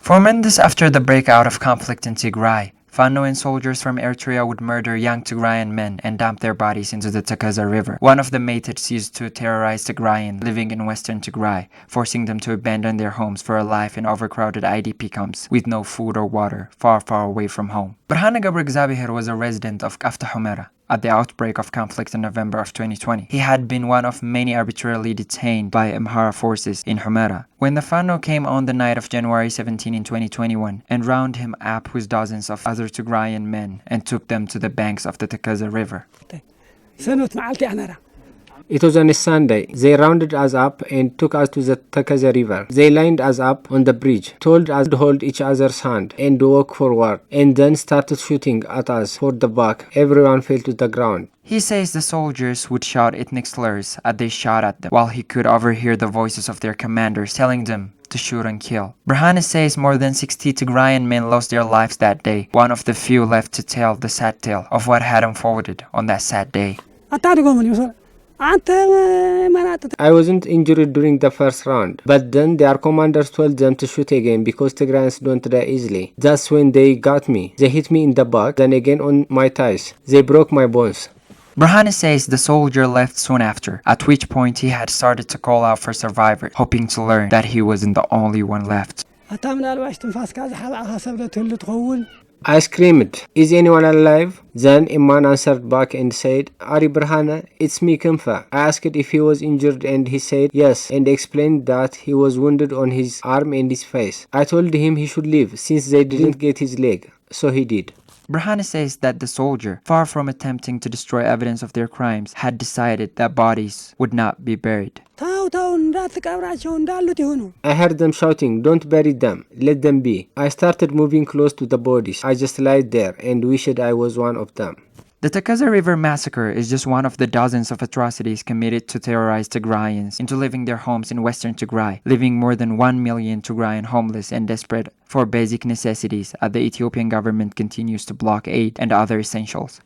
For months after the breakout of conflict in Tigray, Fano and soldiers from Eritrea would murder young Tigrayan men and dump their bodies into the Tekeze River. One of the methods used to terrorize Tigrayans living in western Tigray, forcing them to abandon their homes for a life in overcrowded IDP camps with no food or water, far, far away from home. Birhane ገብረ was a resident of After Humera at the outbreak of conflict in November of 2020. He had been one of many arbitrarily detained by Amhara forces in Humera. When the Fano came on the night of January 17 in 2021 and rounded him up with dozens of other Tigrayan men and took them to the banks of the Tekeze River. It was on a Sunday. They rounded us up and took us to the Tekeze River. They lined us up on the bridge, told us to hold each other's hand and walk forward, and then started shooting at us for the back. Everyone fell to the ground. He says the soldiers would shout ethnic slurs as they shot at them, while he could overhear the voices of their commanders telling them to shoot and kill. Birhane says more than 60 Tigrayan men lost their lives that day, one of the few left to tell the sad tale of what had unfolded on that sad day. I wasn't injured during the first round, but then their commanders told them to shoot again because Tigrayans don't die easily. That's when they got me. They hit me in the back, then again on my thighs. They broke my bones. Birhane says the soldier left soon after, at which point he had started to call out for survivors, hoping to learn that he wasn't the only one left. I screamed, "Is anyone alive?" Then a man answered back and said, "Ari Birhane, it's me Kimfa." I asked if he was injured and he said yes and explained that he was wounded on his arm and his face. I told him he should leave since they didn't get his leg, so he did. Birhane says that the soldier, far from attempting to destroy evidence of their crimes, had decided that bodies would not be buried. I heard them shouting, "Don't bury them, let them be." I started moving close to the bodies. I just lied there and wished I was one of them. The Tekeze River Massacre is just one of the dozens of atrocities committed to terrorize Tigrayans into leaving their homes in western Tigray, leaving more than 1 million Tigrayan homeless and desperate for basic necessities as the Ethiopian government continues to block aid and other essentials.